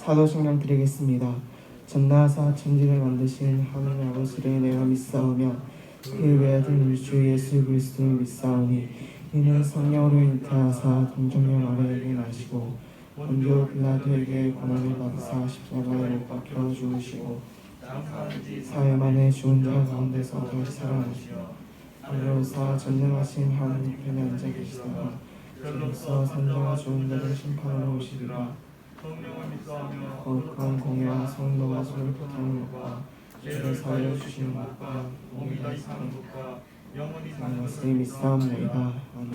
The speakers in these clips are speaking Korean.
사도신경 드리겠습니다. 전나사 천지를 만드신 하느님 아버지를 내가 믿사오며 그 외아들 우리 주 예수 그리스도를 믿사오니 이는 성령으로 잉태하사 동정녀 마리아에게 나시고 본디오 빌라도에게 고난을 받으사 십자가에 못 박혀 죽으시고 사흘 만에 죽은 자 가운데서 다시 살아나시고 하늘로서 전능하신 하나님 편에 앉아 계시다가 주로서 산자와 죽은 자를 심판하러 오시리라. 거룩한 공예와 성도가 손을 포하는 것과 죄를 사하여 주시는 것과 몸이 다시 사는 것과 영원히 사는 것을 믿사옵나이다. 아멘.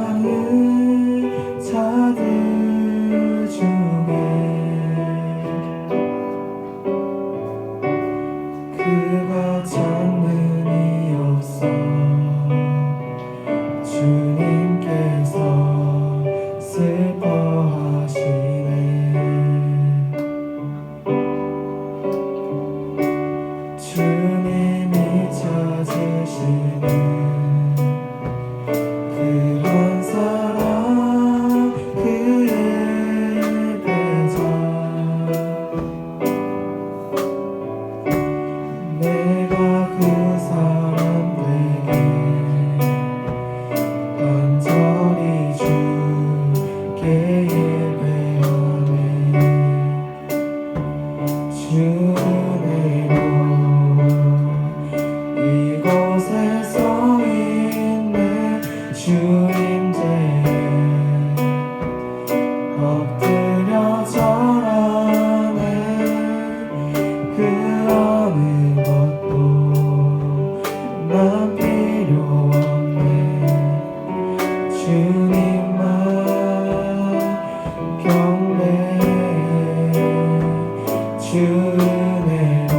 예배하는 자들 중 주 은혜로 이곳에 서 있네. 주 임재에 엎드려 절하네. 그 어느 것도 난 필요 없네. 주님만 경배해. 주 은혜로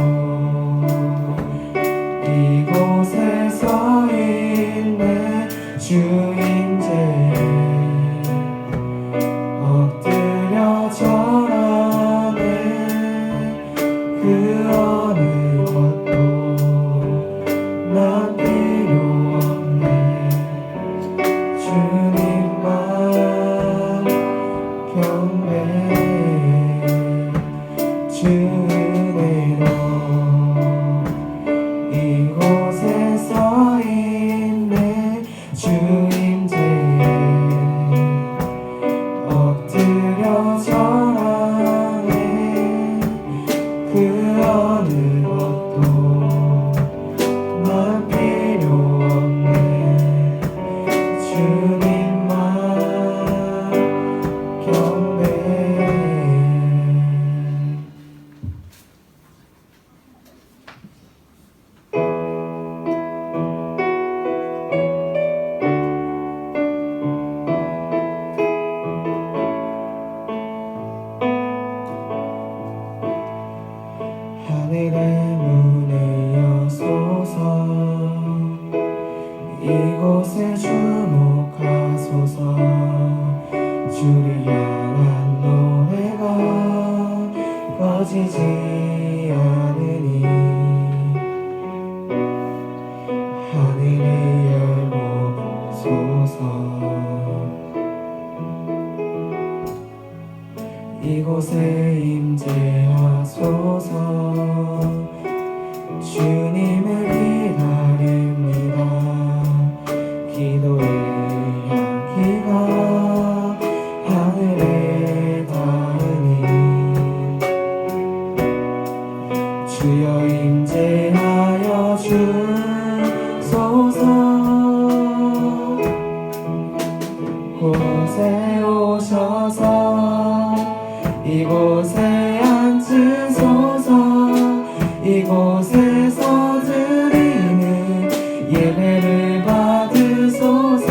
이곳에 서 있네. 주 임재에 엎드려 절하네. 그 어느 것도 난 필요 없네. 주님만 경배해. 주 은혜로 이곳에 서 있네. 주 임재에 엎드려 절하네. 그 어느 것도 난 필요 없네. 주님만 경배해. 하늘의 문을 여소서. 이곳에 주목하소서. 주를 향한 노래가 꺼지지 않으니 하늘을 열고 보소서. 이곳에 임재하소서. 주님을 기다립니다. 기도의 향기가 하늘에 닿으니 주여 임재하여 주소서. 곳에 오셔서 이곳에 앉으소서. 이곳에서 드리는 예배를 받으소서.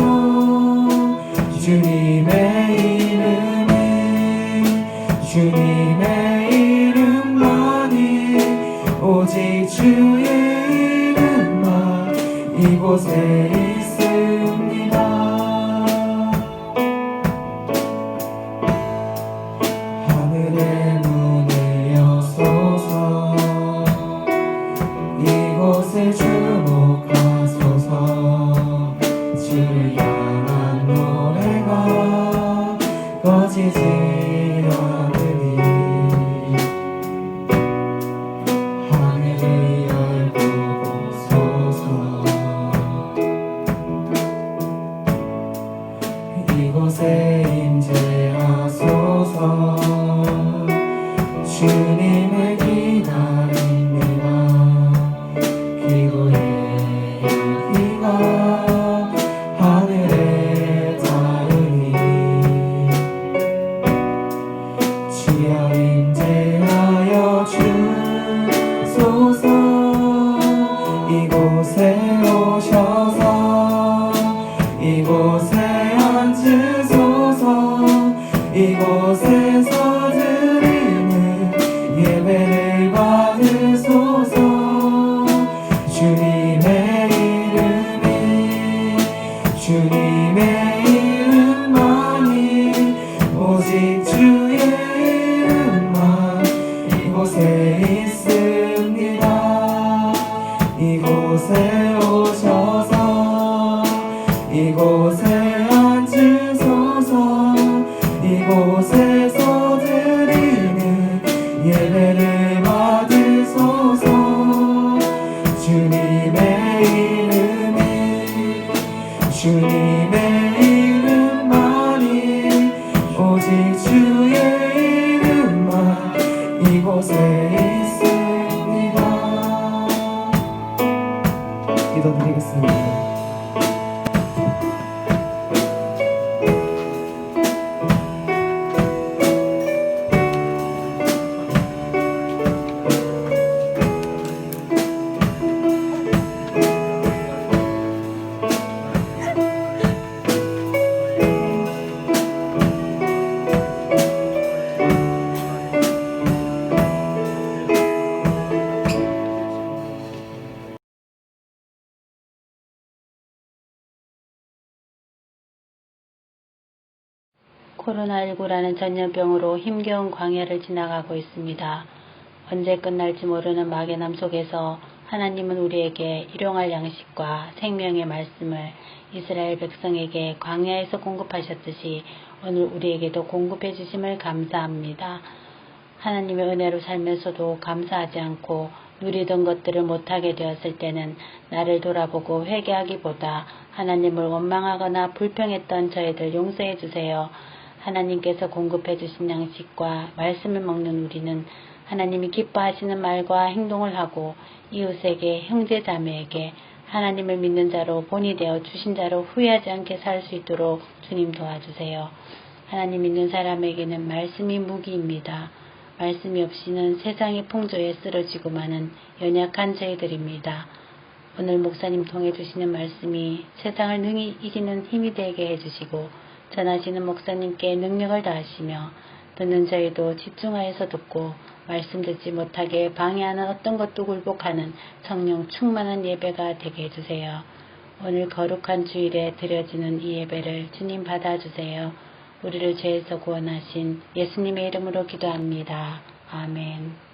주님의 이름이 주님의 이름만이 오직 주의 이름만 이곳에 있습니다. 하늘의 문을 여소서. 이곳에 주목하소서. 주를 향한 노래가 꺼지지 않으니 하늘을 열고 보소서. 이곳에 임재하소서. 주님을 기다립니다. 기도의 향기가 하늘에 닿으니 주여 임재하여 주소서. 이곳에 오셔서 이곳에 앉으소서. 이곳에서 드리는 예배를 받으소서. 주님의 이름이 주님의 이름만이 오직 주의 이름만 이곳에 있습니다. 이곳에 오셔서 이곳에 앉으소서. 이곳에서 드리는 예배를 받으소서. 주님의 이름이 주님의 이름만이 오직 주의 이름만 이곳에 있습니다. 기도드리겠습니다. 코로나19라는 전염병으로 힘겨운 광야를 지나가고 있습니다. 언제 끝날지 모르는 막연함 속에서 하나님은 우리에게 일용할 양식과 생명의 말씀을 이스라엘 백성에게 광야에서 공급하셨듯이 오늘 우리에게도 공급해 주심을 감사합니다. 하나님의 은혜로 살면서도 감사하지 않고 누리던 것들을 못하게 되었을 때는 나를 돌아보고 회개하기보다 하나님을 원망하거나 불평했던 저희들 용서해 주세요. 하나님께서 공급해 주신 양식과 말씀을 먹는 우리는 하나님이 기뻐하시는 말과 행동을 하고 이웃에게 형제자매에게 하나님을 믿는 자로 본이 되어 주신 자로 후회하지 않게 살 수 있도록 주님 도와주세요. 하나님 믿는 사람에게는 말씀이 무기입니다. 말씀이 없이는 세상의 풍조에 쓰러지고 마는 연약한 저희들입니다. 오늘 목사님 통해 주시는 말씀이 세상을 능히 이기는 힘이 되게 해주시고 전하시는 목사님께 능력을 다하시며 듣는 저희도 집중하여서 듣고 말씀 듣지 못하게 방해하는 어떤 것도 굴복하는 성령 충만한 예배가 되게 해주세요. 오늘 거룩한 주일에 드려지는 이 예배를 주님 받아주세요. 우리를 죄에서 구원하신 예수님의 이름으로 기도합니다. 아멘.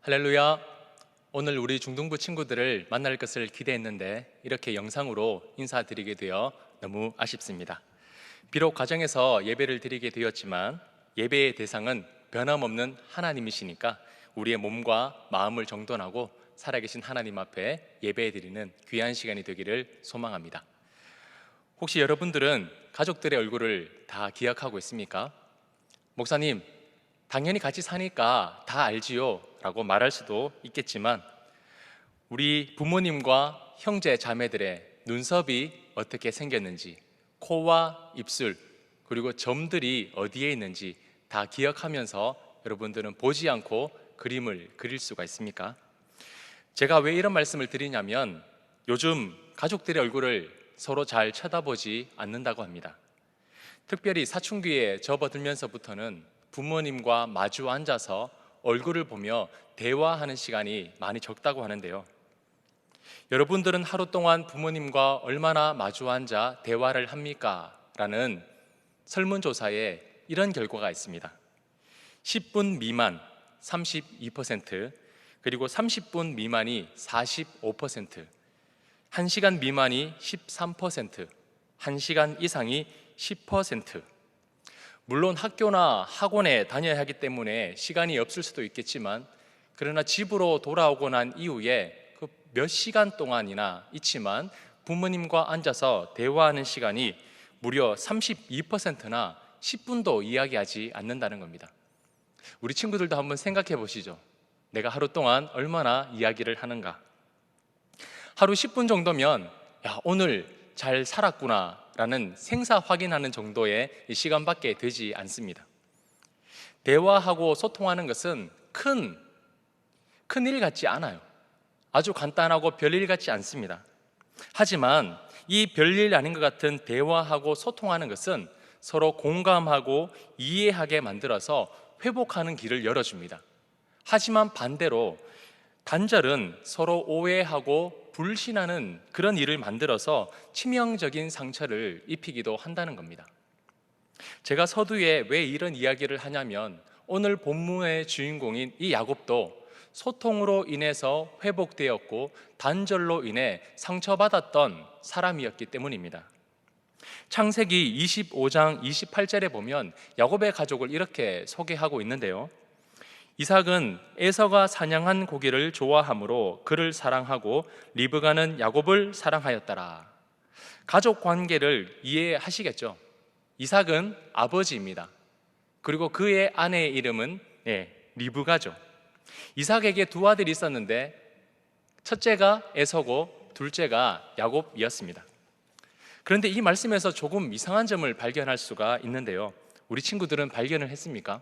할렐루야. 오늘 우리 중등부 친구들을 만날 것을 기대했는데 이렇게 영상으로 인사드리게 되어 너무 아쉽습니다. 비록 가정에서 예배를 드리게 되었지만 예배의 대상은 변함없는 하나님이시니까 우리의 몸과 마음을 정돈하고 살아계신 하나님 앞에 예배드리는 귀한 시간이 되기를 소망합니다. 혹시 여러분들은 가족들의 얼굴을 다 기억하고 있습니까? 목사님, 당연히 같이 사니까 다 알지요 라고 말할 수도 있겠지만 우리 부모님과 형제 자매들의 눈썹이 어떻게 생겼는지, 코와 입술, 그리고 점들이 어디에 있는지 다 기억하면서 여러분들은 보지 않고 그림을 그릴 수가 있습니까? 제가 왜 이런 말씀을 드리냐면 요즘 가족들의 얼굴을 서로 잘 쳐다보지 않는다고 합니다. 특별히 사춘기에 접어들면서부터는 부모님과 마주 앉아서 얼굴을 보며 대화하는 시간이 많이 적다고 하는데요. 여러분들은 하루 동안 부모님과 얼마나 마주 앉아 대화를 합니까? 라는 설문조사에 이런 결과가 있습니다. 10분 미만 32%, 그리고 30분 미만이 45%, 1시간 미만이 13%, 1시간 이상이 10%. 물론 학교나 학원에 다녀야 하기 때문에 시간이 없을 수도 있겠지만 그러나 집으로 돌아오고 난 이후에 그 몇 시간 동안이나 있지만 부모님과 앉아서 대화하는 시간이 무려 32%나 10분도 이야기하지 않는다는 겁니다. 우리 친구들도 한번 생각해 보시죠. 내가 하루 동안 얼마나 이야기를 하는가. 하루 10분 정도면 야, 오늘 잘 살았구나 라는 생사 확인하는 정도의 시간밖에 되지 않습니다. 대화하고 소통하는 것은 큰일 같지 않아요. 아주 간단하고 별일 같지 않습니다. 하지만 이 별일 아닌 것 같은 대화하고 소통하는 것은 서로 공감하고 이해하게 만들어서 회복하는 길을 열어줍니다. 하지만 반대로 단절은 서로 오해하고 불신하는 그런 일을 만들어서 치명적인 상처를 입히기도 한다는 겁니다. 제가 서두에 왜 이런 이야기를 하냐면 오늘 본문의 주인공인 이 야곱도 소통으로 인해서 회복되었고 단절로 인해 상처받았던 사람이었기 때문입니다. 창세기 25장 28절에 보면 야곱의 가족을 이렇게 소개하고 있는데요. 이삭은 에서가 사냥한 고기를 좋아하므로 그를 사랑하고 리브가는 야곱을 사랑하였더라. 가족 관계를 이해하시겠죠? 이삭은 아버지입니다. 그리고 그의 아내의 이름은 리브가죠. 이삭에게 두 아들이 있었는데 첫째가 에서고 둘째가 야곱이었습니다. 그런데 이 말씀에서 조금 이상한 점을 발견할 수가 있는데요. 우리 친구들은 발견을 했습니까?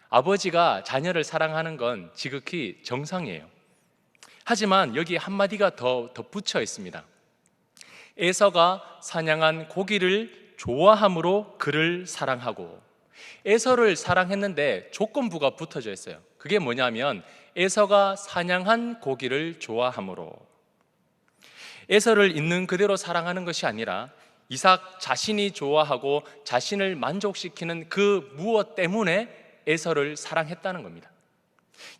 아버지가 자녀를 사랑하는 건 지극히 정상이에요. 하지만 여기 한마디가 더 덧붙여 있습니다. 에서가 사냥한 고기를 좋아함으로 그를 사랑하고, 에서를 사랑했는데 조건부가 붙어져 있어요. 그게 뭐냐면 에서가 사냥한 고기를 좋아함으로. 에서를 있는 그대로 사랑하는 것이 아니라 이삭 자신이 좋아하고 자신을 만족시키는 그 무엇 때문에 에서를 사랑했다는 겁니다.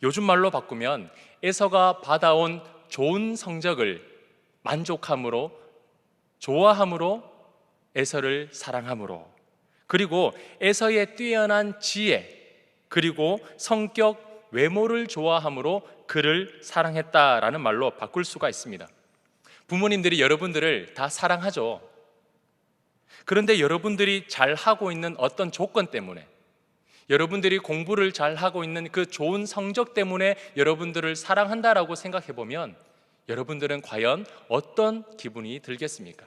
요즘 말로 바꾸면 에서가 받아온 좋은 성적을 만족함으로, 좋아함으로 에서를 사랑함으로, 그리고 에서의 뛰어난 지혜, 그리고 성격, 외모를 좋아함으로 그를 사랑했다라는 말로 바꿀 수가 있습니다. 부모님들이 여러분들을 다 사랑하죠. 그런데 여러분들이 잘하고 있는 어떤 조건 때문에, 여러분들이 공부를 잘하고 있는 그 좋은 성적 때문에 여러분들을 사랑한다라고 생각해 보면 여러분들은 과연 어떤 기분이 들겠습니까?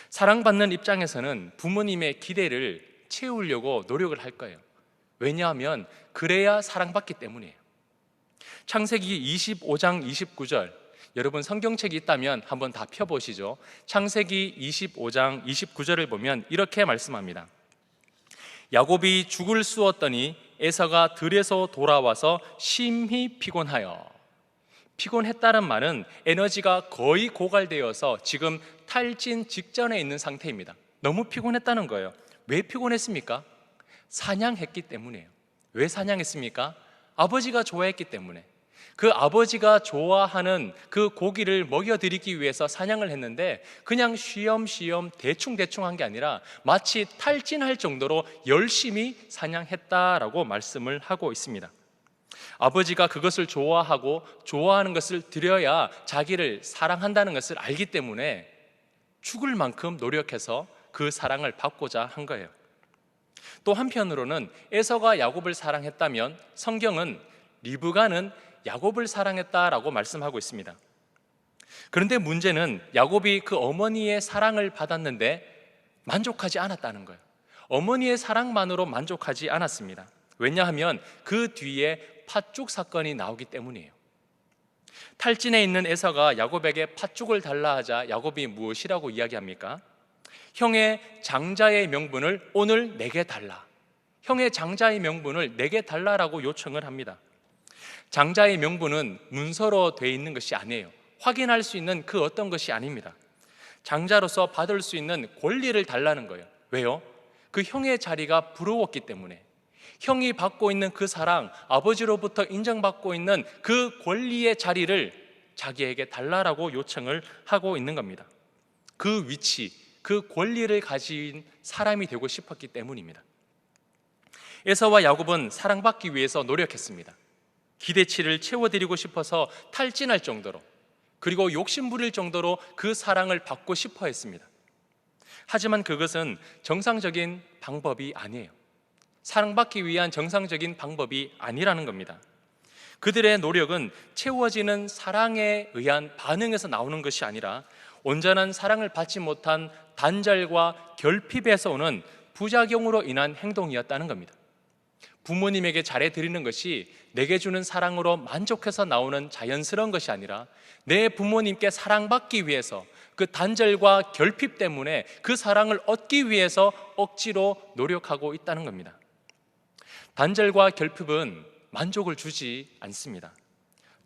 사랑받는 입장에서는 부모님의 기대를 채우려고 노력을 할 거예요. 왜냐하면 그래야 사랑받기 때문이에요. 창세기 25장 29절, 여러분 성경책이 있다면 한번 다 펴보시죠. 창세기 25장 29절을 보면 이렇게 말씀합니다. 야곱이 죽을 쑤었더니 에서가 들에서 돌아와서 심히 피곤하여. 피곤했다는 말은 에너지가 거의 고갈되어서 지금 탈진 직전에 있는 상태입니다. 너무 피곤했다는 거예요. 왜 피곤했습니까? 사냥했기 때문이에요. 왜 사냥했습니까? 아버지가 좋아했기 때문에 그 아버지가 좋아하는 그 고기를 먹여드리기 위해서 사냥을 했는데 그냥 쉬엄쉬엄 대충대충 한 게 아니라 마치 탈진할 정도로 열심히 사냥했다라고 말씀을 하고 있습니다. 아버지가 그것을 좋아하고 좋아하는 것을 드려야 자기를 사랑한다는 것을 알기 때문에 죽을 만큼 노력해서 그 사랑을 받고자 한 거예요. 또 한편으로는 에서가 야곱을 사랑했다면 성경은 리브가는 야곱을 사랑했다라고 말씀하고 있습니다. 그런데 문제는 야곱이 그 어머니의 사랑을 받았는데 만족하지 않았다는 거예요. 어머니의 사랑만으로 만족하지 않았습니다. 왜냐하면 그 뒤에 팥죽 사건이 나오기 때문이에요. 탈진해 있는 에서가 야곱에게 팥죽을 달라 하자 야곱이 무엇이라고 이야기합니까? 형의 장자의 명분을 오늘 내게 달라. 형의 장자의 명분을 내게 달라라고 요청을 합니다. 장자의 명분은 문서로 되어 있는 것이 아니에요. 확인할 수 있는 그 어떤 것이 아닙니다. 장자로서 받을 수 있는 권리를 달라는 거예요. 왜요? 그 형의 자리가 부러웠기 때문에. 형이 받고 있는 그 사랑, 아버지로부터 인정받고 있는 그 권리의 자리를 자기에게 달라라고 요청을 하고 있는 겁니다. 그 위치, 그 권리를 가진 사람이 되고 싶었기 때문입니다. 에서와 야곱은 사랑받기 위해서 노력했습니다. 기대치를 채워드리고 싶어서 탈진할 정도로, 그리고 욕심부릴 정도로 그 사랑을 받고 싶어 했습니다. 하지만 그것은 정상적인 방법이 아니에요. 사랑받기 위한 정상적인 방법이 아니라는 겁니다. 그들의 노력은 채워지는 사랑에 의한 반응에서 나오는 것이 아니라 온전한 사랑을 받지 못한 단절과 결핍에서 오는 부작용으로 인한 행동이었다는 겁니다. 부모님에게 잘해드리는 것이 내게 주는 사랑으로 만족해서 나오는 자연스러운 것이 아니라 내 부모님께 사랑받기 위해서 그 단절과 결핍 때문에 그 사랑을 얻기 위해서 억지로 노력하고 있다는 겁니다. 단절과 결핍은 만족을 주지 않습니다.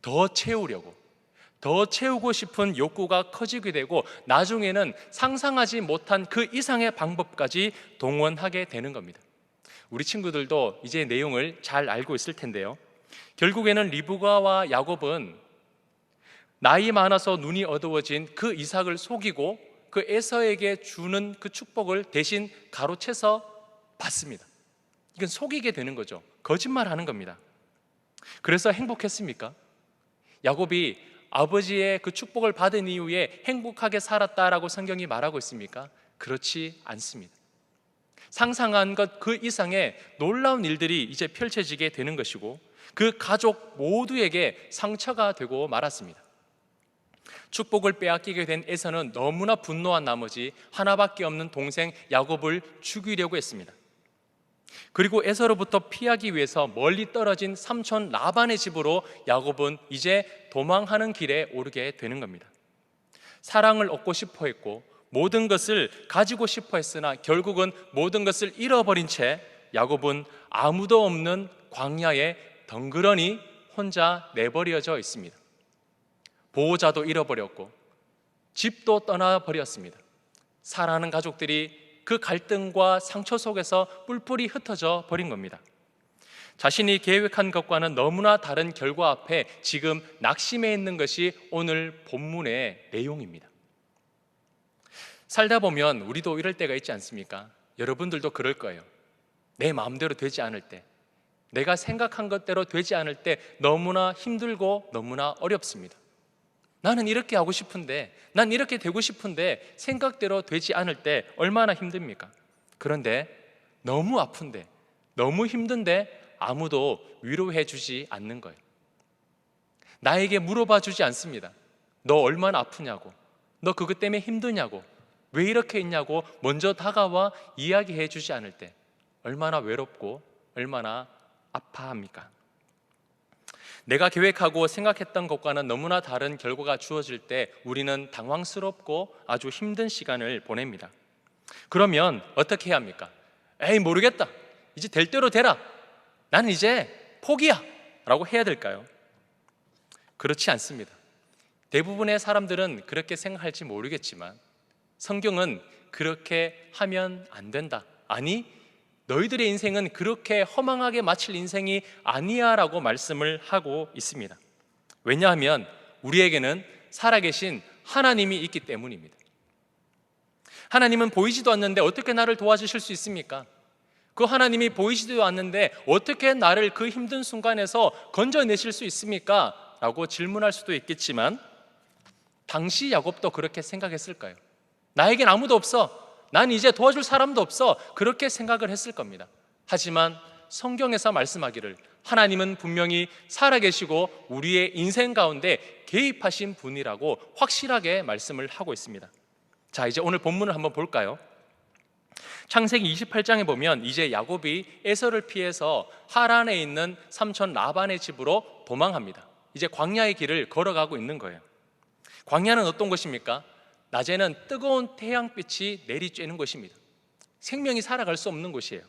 더 채우려고, 더 채우고 싶은 욕구가 커지게 되고 나중에는 상상하지 못한 그 이상의 방법까지 동원하게 되는 겁니다. 우리 친구들도 이제 내용을 잘 알고 있을 텐데요. 결국에는 리브가와 야곱은 나이 많아서 눈이 어두워진 그 이삭을 속이고 그 에서에게 주는 그 축복을 대신 가로채서 받습니다. 이건 속이게 되는 거죠. 거짓말하는 겁니다. 그래서 행복했습니까? 야곱이 아버지의 그 축복을 받은 이후에 행복하게 살았다라고 성경이 말하고 있습니까? 그렇지 않습니다. 상상한 것 그 이상의 놀라운 일들이 이제 펼쳐지게 되는 것이고 그 가족 모두에게 상처가 되고 말았습니다. 축복을 빼앗기게 된 에서는 너무나 분노한 나머지 하나밖에 없는 동생 야곱을 죽이려고 했습니다. 그리고 에서로부터 피하기 위해서 멀리 떨어진 삼촌 라반의 집으로 야곱은 이제 도망하는 길에 오르게 되는 겁니다. 사랑을 얻고 싶어 했고 모든 것을 가지고 싶어 했으나 결국은 모든 것을 잃어버린 채 야곱은 아무도 없는 광야에 덩그러니 혼자 내버려져 있습니다. 보호자도 잃어버렸고 집도 떠나버렸습니다. 사랑하는 가족들이 그 갈등과 상처 속에서 뿔뿔이 흩어져 버린 겁니다. 자신이 계획한 것과는 너무나 다른 결과 앞에 지금 낙심해 있는 것이 오늘 본문의 내용입니다. 살다 보면 우리도 이럴 때가 있지 않습니까? 여러분들도 그럴 거예요. 내 마음대로 되지 않을 때, 내가 생각한 것대로 되지 않을 때 너무나 힘들고 너무나 어렵습니다. 나는 이렇게 하고 싶은데, 난 이렇게 되고 싶은데 생각대로 되지 않을 때 얼마나 힘듭니까? 그런데 너무 아픈데, 너무 힘든데 아무도 위로해 주지 않는 거예요. 나에게 물어봐 주지 않습니다. 너 얼마나 아프냐고, 너 그것 때문에 힘드냐고, 왜 이렇게 있냐고 먼저 다가와 이야기해 주지 않을 때 얼마나 외롭고 얼마나 아파합니까? 내가 계획하고 생각했던 것과는 너무나 다른 결과가 주어질 때 우리는 당황스럽고 아주 힘든 시간을 보냅니다. 그러면 어떻게 해야 합니까? 에이 모르겠다, 이제 될 대로 되라, 나는 이제 포기야 라고 해야 될까요? 그렇지 않습니다. 대부분의 사람들은 그렇게 생각할지 모르겠지만 성경은 그렇게 하면 안 된다, 아니 너희들의 인생은 그렇게 허망하게 마칠 인생이 아니야 라고 말씀을 하고 있습니다. 왜냐하면 우리에게는 살아계신 하나님이 있기 때문입니다. 하나님은 보이지도 않는데 어떻게 나를 도와주실 수 있습니까? 그 하나님이 보이지도 않는데 어떻게 나를 그 힘든 순간에서 건져내실 수 있습니까? 라고 질문할 수도 있겠지만 당시 야곱도 그렇게 생각했을까요? 나에겐 아무도 없어. 난 이제 도와줄 사람도 없어. 그렇게 생각을 했을 겁니다. 하지만 성경에서 말씀하기를 하나님은 분명히 살아계시고 우리의 인생 가운데 개입하신 분이라고 확실하게 말씀을 하고 있습니다. 자, 이제 오늘 본문을 한번 볼까요? 창세기 28장에 보면 이제 야곱이 에서를 피해서 하란에 있는 삼촌 라반의 집으로 도망합니다. 이제 광야의 길을 걸어가고 있는 거예요. 광야는 어떤 곳입니까? 낮에는 뜨거운 태양빛이 내리쬐는 곳입니다. 생명이 살아갈 수 없는 곳이에요.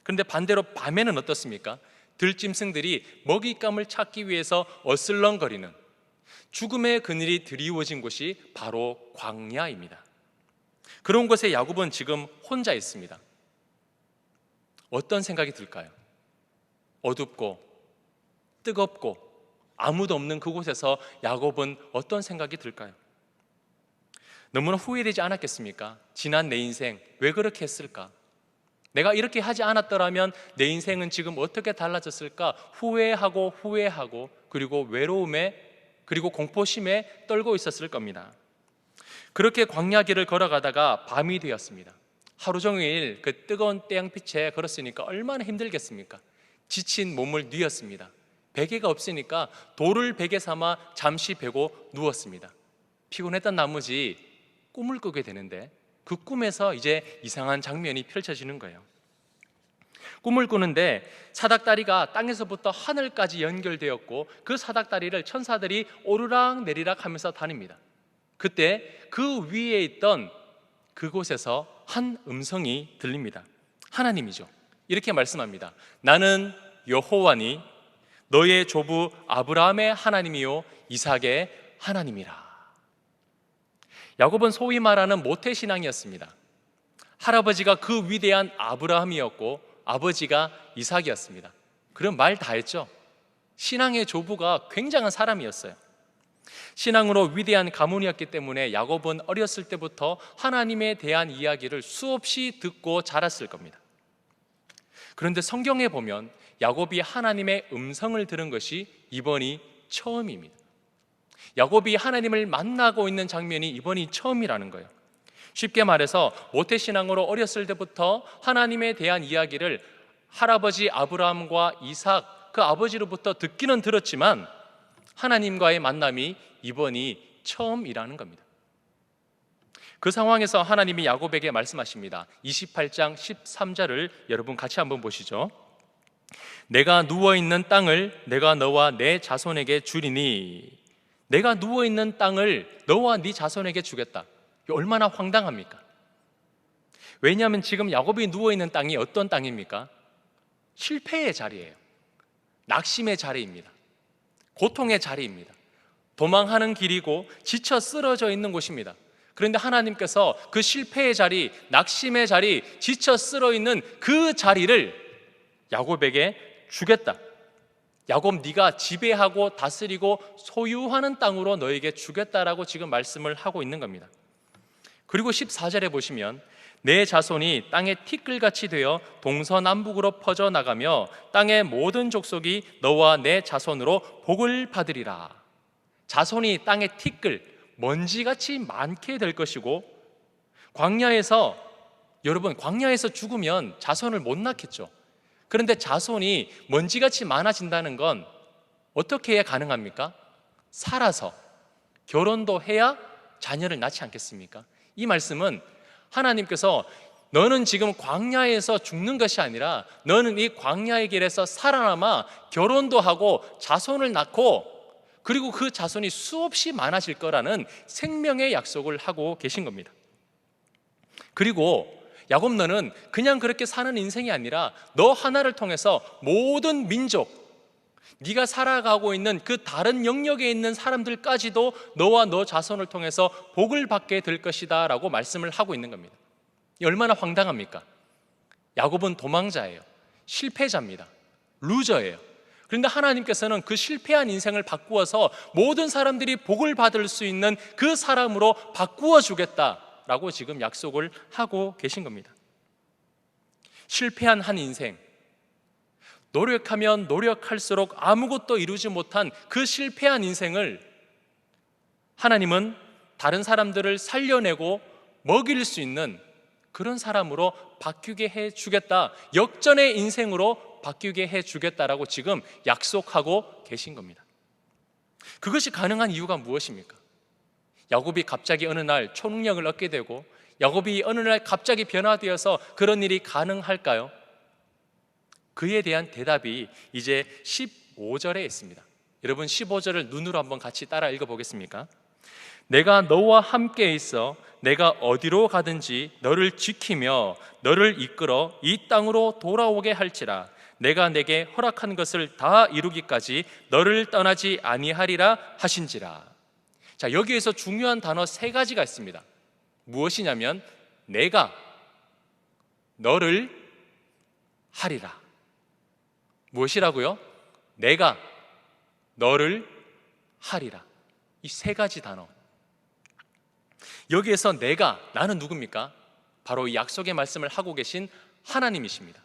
그런데 반대로 밤에는 어떻습니까? 들짐승들이 먹잇감을 찾기 위해서 어슬렁거리는 죽음의 그늘이 드리워진 곳이 바로 광야입니다. 그런 곳에 야곱은 지금 혼자 있습니다. 어떤 생각이 들까요? 어둡고 뜨겁고 아무도 없는 그곳에서 야곱은 어떤 생각이 들까요? 너무나 후회되지 않았겠습니까? 지난 내 인생 왜 그렇게 했을까? 내가 이렇게 하지 않았더라면 내 인생은 지금 어떻게 달라졌을까? 후회하고 그리고 외로움에 그리고 공포심에 떨고 있었을 겁니다. 그렇게 광야길을 걸어가다가 밤이 되었습니다. 하루 종일 그 뜨거운 태양빛에 걸었으니까 얼마나 힘들겠습니까? 지친 몸을 뉘었습니다. 베개가 없으니까 돌을 베개 삼아 잠시 베고 누웠습니다. 피곤했던 나머지 꿈을 꾸게 되는데 그 꿈에서 이제 이상한 장면이 펼쳐지는 거예요. 꿈을 꾸는데 사닥다리가 땅에서부터 하늘까지 연결되었고 그 사닥다리를 천사들이 오르락 내리락 하면서 다닙니다. 그때 그 위에 있던 그곳에서 한 음성이 들립니다. 하나님이죠. 이렇게 말씀합니다. 나는 여호와니 너의 조부 아브라함의 하나님이요 이삭의 하나님이라. 야곱은 소위 말하는 모태신앙이었습니다. 할아버지가 그 위대한 아브라함이었고 아버지가 이삭이었습니다. 그럼 말 다 했죠. 신앙의 조부가 굉장한 사람이었어요. 신앙으로 위대한 가문이었기 때문에 야곱은 어렸을 때부터 하나님에 대한 이야기를 수없이 듣고 자랐을 겁니다. 그런데 성경에 보면 야곱이 하나님의 음성을 들은 것이 이번이 처음입니다. 야곱이 하나님을 만나고 있는 장면이 이번이 처음이라는 거예요. 쉽게 말해서 모태신앙으로 어렸을 때부터 하나님에 대한 이야기를 할아버지 아브라함과 이삭 그 아버지로부터 듣기는 들었지만 하나님과의 만남이 이번이 처음이라는 겁니다. 그 상황에서 하나님이 야곱에게 말씀하십니다. 28장 13절을 여러분 같이 한번 보시죠. 내가 누워있는 땅을 내가 너와 내 자손에게 주리니 내가 누워있는 땅을 너와 네 자손에게 주겠다. 얼마나 황당합니까? 왜냐하면 지금 야곱이 누워있는 땅이 어떤 땅입니까? 실패의 자리예요. 낙심의 자리입니다. 고통의 자리입니다. 도망하는 길이고 지쳐 쓰러져 있는 곳입니다. 그런데 하나님께서 그 실패의 자리, 낙심의 자리, 지쳐 쓰러 있는 그 자리를 야곱에게 주겠다. 야곱 네가 지배하고 다스리고 소유하는 땅으로 너에게 주겠다라고 지금 말씀을 하고 있는 겁니다. 그리고 14절에 보시면 내 자손이 땅의 티끌같이 되어 동서남북으로 퍼져나가며 땅의 모든 족속이 너와 내 자손으로 복을 받으리라. 자손이 땅의 티끌, 먼지같이 많게 될 것이고 여러분 광야에서 죽으면 자손을 못 낳겠죠. 그런데 자손이 먼지같이 많아진다는 건 어떻게 해야 가능합니까? 살아서 결혼도 해야 자녀를 낳지 않겠습니까? 이 말씀은 하나님께서 너는 지금 광야에서 죽는 것이 아니라 너는 이 광야의 길에서 살아남아 결혼도 하고 자손을 낳고 그리고 그 자손이 수없이 많아질 거라는 생명의 약속을 하고 계신 겁니다. 그리고 야곱 너는 그냥 그렇게 사는 인생이 아니라 너 하나를 통해서 모든 민족, 네가 살아가고 있는 그 다른 영역에 있는 사람들까지도 너와 너 자손을 통해서 복을 받게 될 것이다 라고 말씀을 하고 있는 겁니다. 얼마나 황당합니까? 야곱은 도망자예요. 실패자입니다. 루저예요. 그런데 하나님께서는 그 실패한 인생을 바꾸어서 모든 사람들이 복을 받을 수 있는 그 사람으로 바꾸어 주겠다라고 지금 약속을 하고 계신 겁니다. 실패한 한 인생, 노력하면 노력할수록 아무것도 이루지 못한 그 실패한 인생을 하나님은 다른 사람들을 살려내고 먹일 수 있는 그런 사람으로 바뀌게 해주겠다, 역전의 인생으로 바뀌게 해주겠다라고 지금 약속하고 계신 겁니다. 그것이 가능한 이유가 무엇입니까? 야곱이 갑자기 어느 날 초능력을 얻게 되고 야곱이 어느 날 갑자기 변화되어서 그런 일이 가능할까요? 그에 대한 대답이 이제 15절에 있습니다. 여러분 15절을 눈으로 한번 같이 따라 읽어보겠습니까? 내가 너와 함께 있어 내가 어디로 가든지 너를 지키며 너를 이끌어 이 땅으로 돌아오게 할지라. 내가 내게 허락한 것을 다 이루기까지 너를 떠나지 아니하리라 하신지라. 자, 여기에서 중요한 단어 세 가지가 있습니다. 무엇이냐면 내가 너를 하리라. 무엇이라고요? 내가 너를 하리라. 이 세 가지 단어. 여기에서 내가, 나는 누굽니까? 바로 이 약속의 말씀을 하고 계신 하나님이십니다.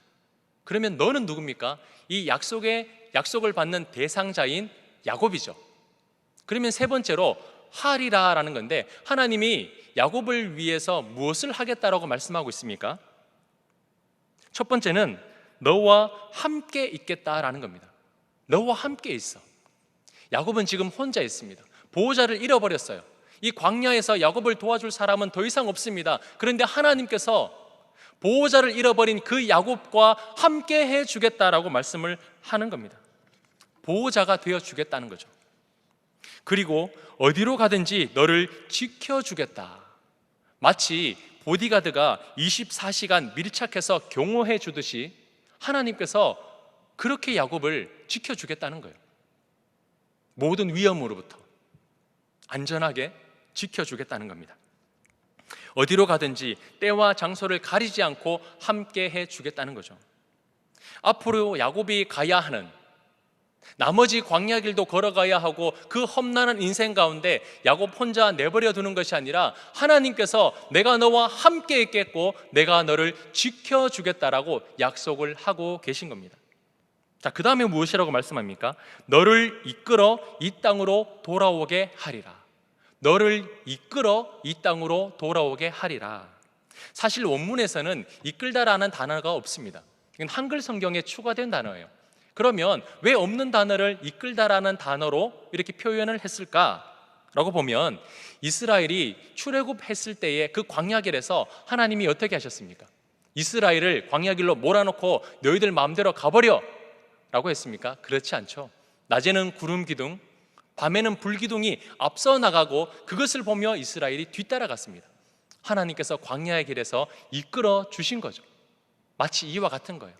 그러면 너는 누굽니까? 이 약속을 받는 대상자인 야곱이죠. 그러면 세 번째로 하리라라는 건데, 하나님이 야곱을 위해서 무엇을 하겠다라고 말씀하고 있습니까? 첫 번째는 너와 함께 있겠다라는 겁니다. 너와 함께 있어. 야곱은 지금 혼자 있습니다. 보호자를 잃어버렸어요. 이 광야에서 야곱을 도와줄 사람은 더 이상 없습니다. 그런데 하나님께서 보호자를 잃어버린 그 야곱과 함께 해주겠다라고 말씀을 하는 겁니다. 보호자가 되어주겠다는 거죠. 그리고 어디로 가든지 너를 지켜주겠다. 마치 보디가드가 24시간 밀착해서 경호해 주듯이 하나님께서 그렇게 야곱을 지켜주겠다는 거예요. 모든 위험으로부터 안전하게 지켜주겠다는 겁니다. 어디로 가든지 때와 장소를 가리지 않고 함께 해주겠다는 거죠. 앞으로 야곱이 가야 하는, 나머지 광야 길도 걸어가야 하고 그 험난한 인생 가운데 야곱 혼자 내버려 두는 것이 아니라 하나님께서 내가 너와 함께 있겠고 내가 너를 지켜주겠다라고 약속을 하고 계신 겁니다. 자, 그 다음에 무엇이라고 말씀합니까? 너를 이끌어 이 땅으로 돌아오게 하리라. 너를 이끌어 이 땅으로 돌아오게 하리라. 사실 원문에서는 이끌다라는 단어가 없습니다. 이건 한글 성경에 추가된 단어예요. 그러면 왜 없는 단어를 이끌다라는 단어로 이렇게 표현을 했을까라고 보면, 이스라엘이 출애굽했을 때의 그 광야길에서 하나님이 어떻게 하셨습니까? 이스라엘을 광야길로 몰아놓고 너희들 마음대로 가버려 라고 했습니까? 그렇지 않죠. 낮에는 구름 기둥, 밤에는 불 기둥이 앞서 나가고 그것을 보며 이스라엘이 뒤따라갔습니다. 하나님께서 광야의 길에서 이끌어 주신 거죠. 마치 이와 같은 거예요.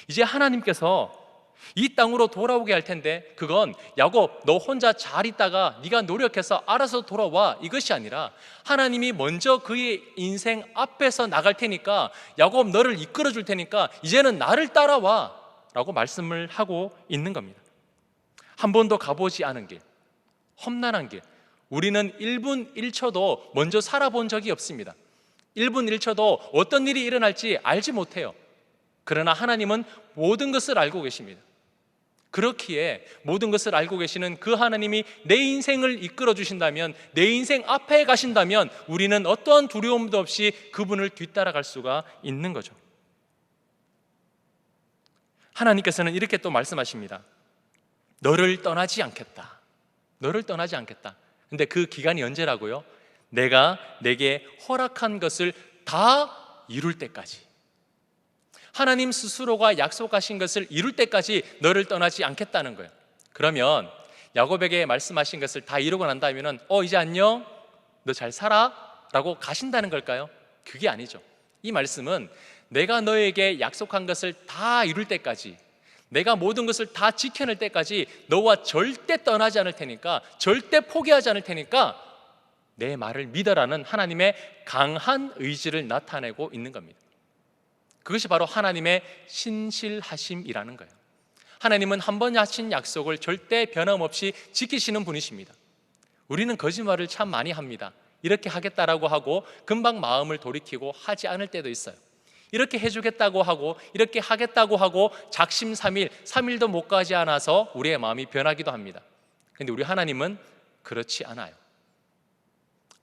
이제 하나님께서 이 땅으로 돌아오게 할 텐데, 그건 야곱 너 혼자 잘 있다가 네가 노력해서 알아서 돌아와, 이것이 아니라 하나님이 먼저 그의 인생 앞에서 나갈 테니까, 야곱 너를 이끌어 줄 테니까 이제는 나를 따라와 라고 말씀을 하고 있는 겁니다. 한 번도 가보지 않은 길, 험난한 길, 우리는 1분 1초도 먼저 살아본 적이 없습니다. 1분 1초도 어떤 일이 일어날지 알지 못해요. 그러나 하나님은 모든 것을 알고 계십니다. 그렇기에 모든 것을 알고 계시는 그 하나님이 내 인생을 이끌어 주신다면, 내 인생 앞에 가신다면 우리는 어떠한 두려움도 없이 그분을 뒤따라갈 수가 있는 거죠. 하나님께서는 이렇게 또 말씀하십니다. 너를 떠나지 않겠다. 너를 떠나지 않겠다. 근데 그 기간이 언제라고요? 내가 내게 허락한 것을 다 이룰 때까지. 하나님 스스로가 약속하신 것을 이룰 때까지 너를 떠나지 않겠다는 거예요. 그러면 야곱에게 말씀하신 것을 다 이루고 난다면 이제 안녕, 너 잘 살아 라고 가신다는 걸까요? 그게 아니죠. 이 말씀은 내가 너에게 약속한 것을 다 이룰 때까지, 내가 모든 것을 다 지켜낼 때까지 너와 절대 떠나지 않을 테니까, 절대 포기하지 않을 테니까 내 말을 믿어라는 하나님의 강한 의지를 나타내고 있는 겁니다. 그것이 바로 하나님의 신실하심이라는 거예요. 하나님은 한 번 하신 약속을 절대 변함없이 지키시는 분이십니다. 우리는 거짓말을 참 많이 합니다. 이렇게 하겠다라고 하고 금방 마음을 돌이키고 하지 않을 때도 있어요. 이렇게 해주겠다고 하고 이렇게 하겠다고 하고 작심삼일 3일도 못 가지 않아서 우리의 마음이 변하기도 합니다. 그런데 우리 하나님은 그렇지 않아요.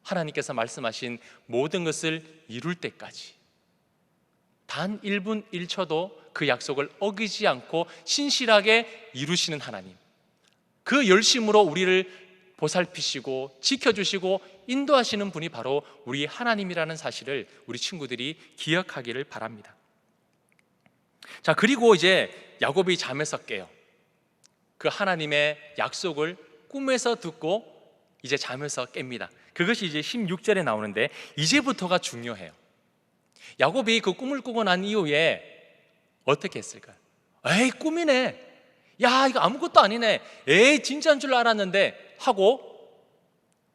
하나님께서 말씀하신 모든 것을 이룰 때까지 단 1분 1초도 그 약속을 어기지 않고 신실하게 이루시는 하나님, 그 열심으로 우리를 보살피시고 지켜주시고 인도하시는 분이 바로 우리 하나님이라는 사실을 우리 친구들이 기억하기를 바랍니다. 자, 그리고 이제 야곱이 잠에서 깨요. 그 하나님의 약속을 꿈에서 듣고 이제 잠에서 깹니다. 그것이 이제 16절에 나오는데 이제부터가 중요해요. 야곱이 그 꿈을 꾸고 난 이후에 어떻게 했을까요? 에이, 꿈이네. 야, 이거 아무것도 아니네. 에이, 진짜인 줄 알았는데 하고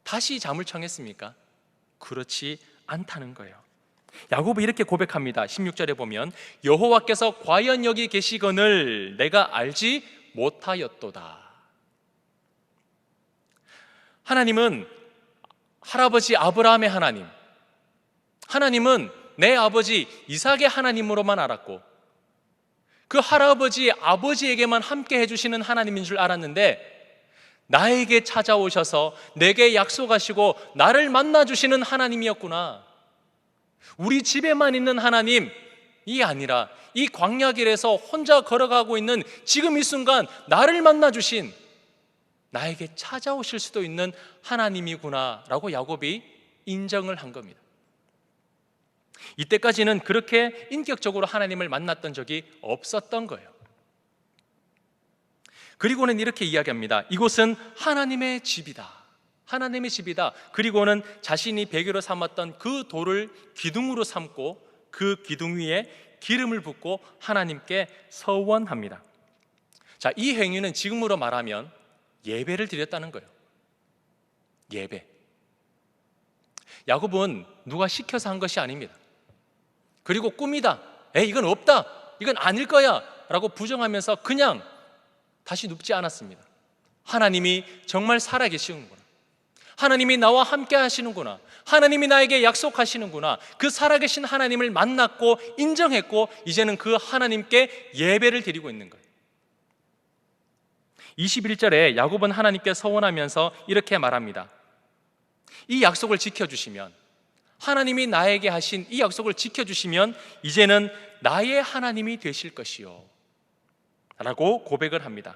다시 잠을 청했습니까? 그렇지 않다는 거예요. 야곱이 이렇게 고백합니다. 16절에 보면 여호와께서 과연 여기 계시거늘 내가 알지 못하였도다. 하나님은 할아버지 아브라함의 하나님, 하나님은 내 아버지 이삭의 하나님으로만 알았고 그 할아버지 아버지에게만 함께 해주시는 하나님인 줄 알았는데 나에게 찾아오셔서 내게 약속하시고 나를 만나주시는 하나님이었구나. 우리 집에만 있는 하나님이 아니라 이 광야길에서 혼자 걸어가고 있는 지금 이 순간 나를 만나주신, 나에게 찾아오실 수도 있는 하나님이구나 라고 야곱이 인정을 한 겁니다. 이때까지는 그렇게 인격적으로 하나님을 만났던 적이 없었던 거예요. 그리고는 이렇게 이야기합니다. 이곳은 하나님의 집이다. 하나님의 집이다. 그리고는 자신이 베개로 삼았던 그 돌을 기둥으로 삼고 그 기둥 위에 기름을 붓고 하나님께 서원합니다. 자, 이 행위는 지금으로 말하면 예배를 드렸다는 거예요. 예배. 야곱은 누가 시켜서 한 것이 아닙니다. 그리고 꿈이다, 이건 없다, 이건 아닐 거야 라고 부정하면서 그냥 다시 눕지 않았습니다. 하나님이 정말 살아계시는구나, 하나님이 나와 함께 하시는구나, 하나님이 나에게 약속하시는구나, 그 살아계신 하나님을 만났고 인정했고 이제는 그 하나님께 예배를 드리고 있는 거예요. 21절에 야곱은 하나님께 서원하면서 이렇게 말합니다. 이 약속을 지켜주시면, 하나님이 나에게 하신 이 약속을 지켜주시면 이제는 나의 하나님이 되실 것이요 라고 고백을 합니다.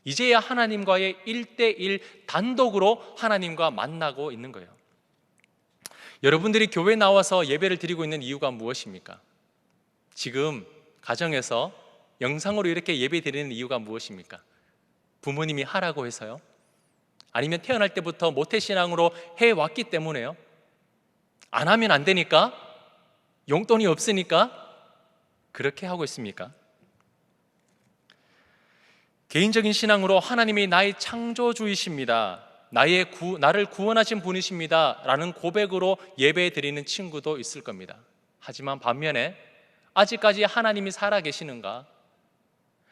이제야 하나님과의 1대1 단독으로 하나님과 만나고 있는 거예요. 여러분들이 교회 나와서 예배를 드리고 있는 이유가 무엇입니까? 지금 가정에서 영상으로 이렇게 예배 드리는 이유가 무엇입니까? 부모님이 하라고 해서요? 아니면 태어날 때부터 모태신앙으로 해왔기 때문에요? 안 하면 안 되니까? 용돈이 없으니까? 그렇게 하고 있습니까? 개인적인 신앙으로 하나님이 나의 창조주이십니다, 나를 구원하신 분이십니다 라는 고백으로 예배 드리는 친구도 있을 겁니다. 하지만 반면에 아직까지 하나님이 살아계시는가?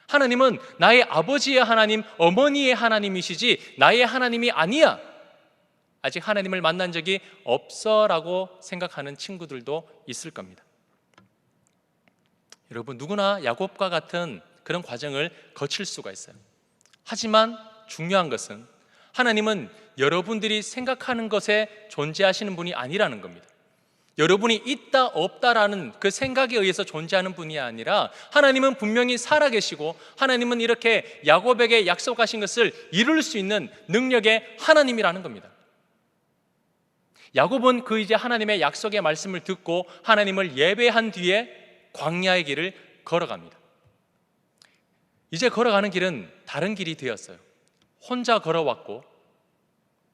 하나님은 나의 아버지의 하나님, 어머니의 하나님이시지 나의 하나님이 아니야, 아직 하나님을 만난 적이 없어 라고 생각하는 친구들도 있을 겁니다. 여러분, 누구나 야곱과 같은 그런 과정을 거칠 수가 있어요. 하지만 중요한 것은 하나님은 여러분들이 생각하는 것에 존재하시는 분이 아니라는 겁니다. 여러분이 있다 없다라는 그 생각에 의해서 존재하는 분이 아니라 하나님은 분명히 살아계시고 하나님은 이렇게 야곱에게 약속하신 것을 이룰 수 있는 능력의 하나님이라는 겁니다. 야곱은 그 이제 하나님의 약속의 말씀을 듣고 하나님을 예배한 뒤에 광야의 길을 걸어갑니다. 이제 걸어가는 길은 다른 길이 되었어요. 혼자 걸어왔고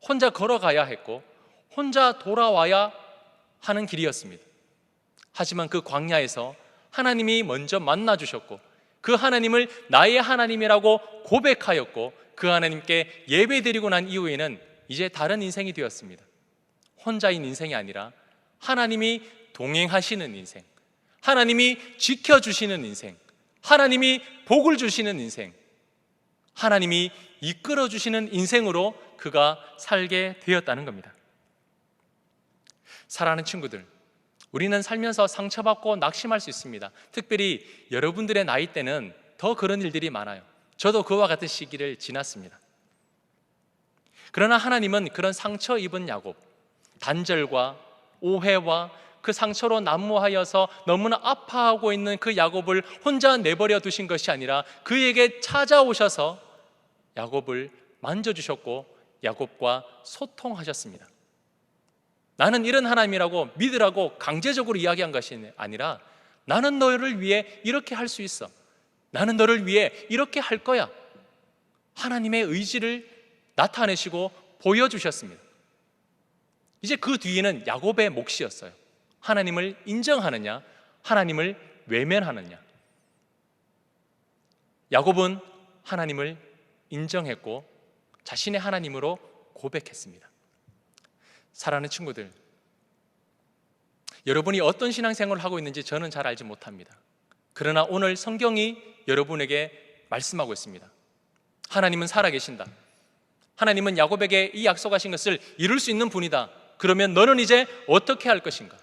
혼자 걸어가야 했고 혼자 돌아와야 하는 길이었습니다. 하지만 그 광야에서 하나님이 먼저 만나주셨고 그 하나님을 나의 하나님이라고 고백하였고 그 하나님께 예배드리고 난 이후에는 이제 다른 인생이 되었습니다. 혼자인 인생이 아니라 하나님이 동행하시는 인생, 하나님이 지켜주시는 인생, 하나님이 복을 주시는 인생, 하나님이 이끌어주시는 인생으로 그가 살게 되었다는 겁니다. 사랑하는 친구들, 우리는 살면서 상처받고 낙심할 수 있습니다. 특별히 여러분들의 나이 때는 더 그런 일들이 많아요. 저도 그와 같은 시기를 지났습니다. 그러나 하나님은 그런 상처 입은 야곱, 단절과 오해와 그 상처로 난무하여서 너무나 아파하고 있는 그 야곱을 혼자 내버려 두신 것이 아니라 그에게 찾아오셔서 야곱을 만져주셨고 야곱과 소통하셨습니다. 나는 이런 하나님이라고 믿으라고 강제적으로 이야기한 것이 아니라 나는 너를 위해 이렇게 할 수 있어, 나는 너를 위해 이렇게 할 거야, 하나님의 의지를 나타내시고 보여주셨습니다. 이제 그 뒤에는 야곱의 몫이었어요. 하나님을 인정하느냐, 하나님을 외면하느냐. 야곱은 하나님을 인정했고 자신의 하나님으로 고백했습니다. 사랑하는 친구들, 여러분이 어떤 신앙생활을 하고 있는지 저는 잘 알지 못합니다. 그러나 오늘 성경이 여러분에게 말씀하고 있습니다. 하나님은 살아계신다. 하나님은 야곱에게 이 약속하신 것을 이룰 수 있는 분이다. 그러면 너는 이제 어떻게 할 것인가?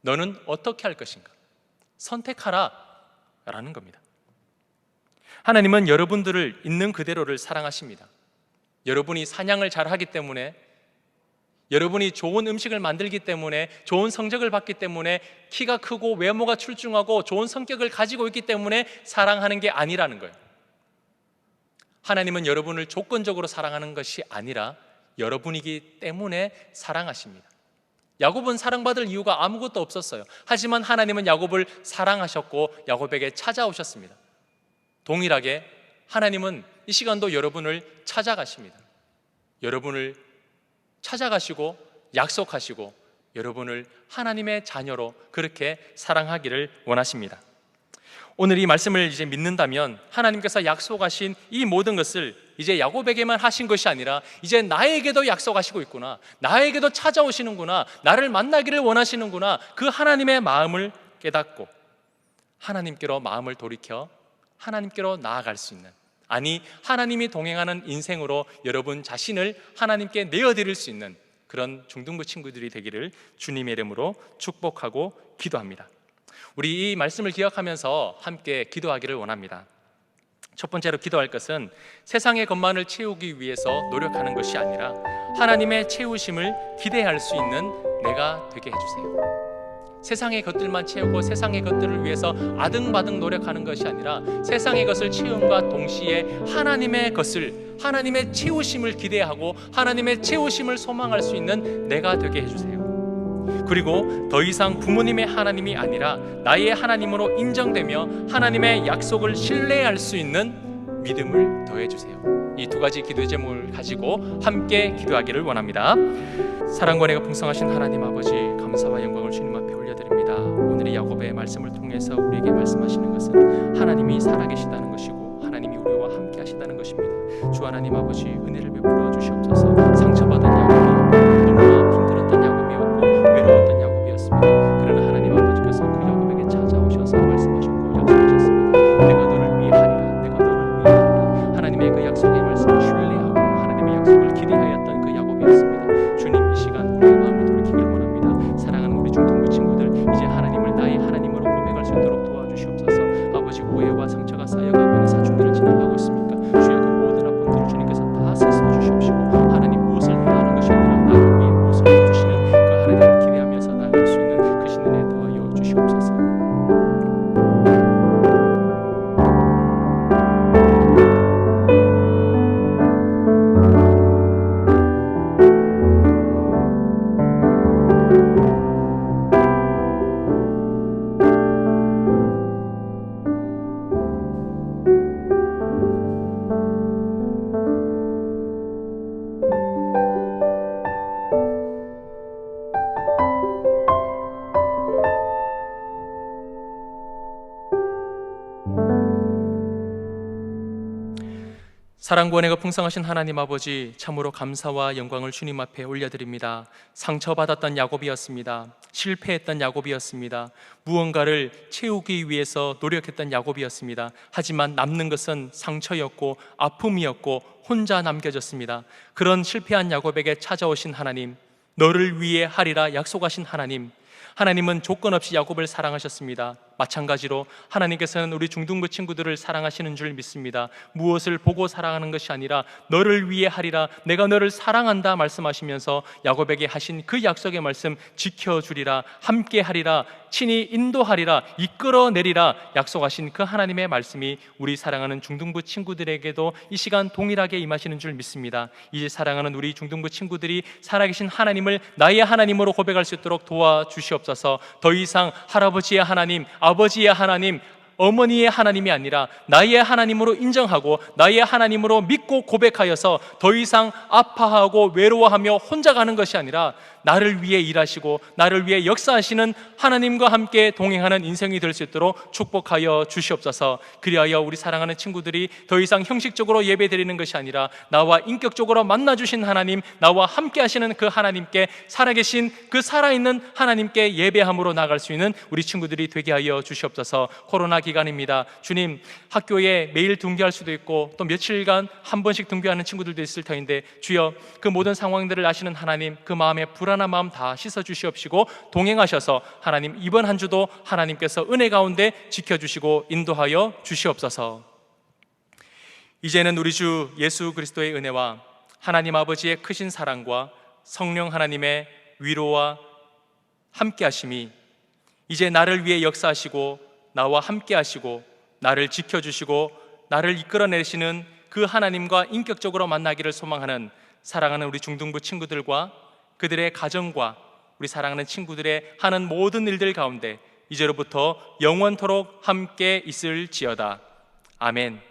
너는 어떻게 할 것인가? 선택하라 라는 겁니다. 하나님은 여러분들을 있는 그대로를 사랑하십니다. 여러분이 사냥을 잘하기 때문에, 여러분이 좋은 음식을 만들기 때문에, 좋은 성적을 받기 때문에, 키가 크고 외모가 출중하고 좋은 성격을 가지고 있기 때문에 사랑하는 게 아니라는 거예요. 하나님은 여러분을 조건적으로 사랑하는 것이 아니라 여러분이기 때문에 사랑하십니다. 야곱은 사랑받을 이유가 아무것도 없었어요. 하지만 하나님은 야곱을 사랑하셨고 야곱에게 찾아오셨습니다. 동일하게 하나님은 이 시간도 여러분을 찾아가십니다. 여러분을 찾아가시고 약속하시고 여러분을 하나님의 자녀로 그렇게 사랑하기를 원하십니다. 오늘 이 말씀을 이제 믿는다면 하나님께서 약속하신 이 모든 것을 이제 야곱에게만 하신 것이 아니라 이제 나에게도 약속하시고 있구나, 나에게도 찾아오시는구나, 나를 만나기를 원하시는구나, 그 하나님의 마음을 깨닫고 하나님께로 마음을 돌이켜 하나님께로 나아갈 수 있는, 아니 하나님이 동행하는 인생으로 여러분 자신을 하나님께 내어드릴 수 있는 그런 중등부 친구들이 되기를 주님의 이름으로 축복하고 기도합니다. 우리 이 말씀을 기억하면서 함께 기도하기를 원합니다. 첫 번째로 기도할 것은 세상의 것만을 채우기 위해서 노력하는 것이 아니라 하나님의 채우심을 기대할 수 있는 내가 되게 해주세요. 세상의 것들만 채우고 세상의 것들을 위해서 아등바등 노력하는 것이 아니라 세상의 것을 채움과 동시에 하나님의 것을, 하나님의 채우심을 기대하고 하나님의 채우심을 소망할 수 있는 내가 되게 해주세요. 그리고 더 이상 부모님의 하나님이 아니라 나의 하나님으로 인정되며 하나님의 약속을 신뢰할 수 있는 믿음을 더해주세요. 이 두 가지 기도의 제목을 가지고 함께 기도하기를 원합니다. 사랑과 은혜가 풍성하신 하나님 아버지, 감사와 영광을 주님 앞에 올려드립니다. 오늘 이 야곱의 말씀을 통해서 우리에게 말씀하시는 것은 하나님이 살아계시다는 것이고 하나님이 우리와 함께 하신다는 것입니다. 주 하나님 아버지, 은혜를 베풀어 주시옵소서. 상처받은 야곱이 너무나 힘들었던 야곱이었고 외로웠던 야곱이었습니다. 그러나 하나님 아버지께서 그 야곱에게 찾아오셔서 말씀하셨고 약속하셨습니다. 내가 너를 위해 하리라, 내가 너를 위해 하리라. 하나님의 그 약속의 말씀을 신뢰하고 하나님의 약속을 기대하였던 그 야곱이었습니다. 주님, 이 시간 우리의 마음을 돌이키길 원합니다. 사랑하는 우리 중등부 친구들, 이제 하나님을 나의 하나님으로 고백할 수 있도록 도와주시옵소서. 아버지, 오해와 상처가 쌓여가고 있는 사춘기를 지나가고 있습니까? 주여, 그 모든 아픔들을 주님께서 다 스스로 사랑과 은혜가 풍성하신 하나님 아버지, 참으로 감사와 영광을 주님 앞에 올려드립니다. 상처받았던 야곱이었습니다. 실패했던 야곱이었습니다. 무언가를 채우기 위해서 노력했던 야곱이었습니다. 하지만 남는 것은 상처였고 아픔이었고 혼자 남겨졌습니다. 그런 실패한 야곱에게 찾아오신 하나님, 너를 위해 하리라 약속하신 하나님, 하나님은 조건 없이 야곱을 사랑하셨습니다. 마찬가지로 하나님께서는 우리 중등부 친구들을 사랑하시는 줄 믿습니다. 무엇을 보고 사랑하는 것이 아니라 너를 위해 하리라, 내가 너를 사랑한다 말씀하시면서 야곱에게 하신 그 약속의 말씀 지켜주리라, 함께 하리라, 친히 인도하리라, 이끌어내리라 약속하신 그 하나님의 말씀이 우리 사랑하는 중등부 친구들에게도 이 시간 동일하게 임하시는 줄 믿습니다. 이제 사랑하는 우리 중등부 친구들이 살아계신 하나님을 나의 하나님으로 고백할 수 있도록 도와주시옵소서. 더 이상 할아버지의 하나님, 아버지의 하나님, 어머니의 하나님이 아니라 나의 하나님으로 인정하고 나의 하나님으로 믿고 고백하여서 더 이상 아파하고 외로워하며 혼자 가는 것이 아니라 나를 위해 일하시고 나를 위해 역사하시는 하나님과 함께 동행하는 인생이 될 수 있도록 축복하여 주시옵소서. 그리하여 우리 사랑하는 친구들이 더 이상 형식적으로 예배드리는 것이 아니라 나와 인격적으로 만나주신 하나님, 나와 함께 하시는 그 하나님께, 살아계신 그 살아있는 하나님께 예배함으로 나갈 수 있는 우리 친구들이 되게 하여 주시옵소서. 코로나 기간입니다. 주님, 학교에 매일 등교할 수도 있고 또 며칠간 한 번씩 등교하는 친구들도 있을 터인데, 주여 그 모든 상황들을 아시는 하나님, 그 마음의 불안한 마음 다 씻어주시옵시고 동행하셔서 하나님, 이번 한 주도 하나님께서 은혜 가운데 지켜주시고 인도하여 주시옵소서. 이제는 우리 주 예수 그리스도의 은혜와 하나님 아버지의 크신 사랑과 성령 하나님의 위로와 함께 하심이 이제 나를 위해 역사하시고 나와 함께 하시고 나를 지켜주시고 나를 이끌어내시는 그 하나님과 인격적으로 만나기를 소망하는 사랑하는 우리 중등부 친구들과 그들의 가정과 우리 사랑하는 친구들의 하는 모든 일들 가운데 이제로부터 영원토록 함께 있을지어다. 아멘.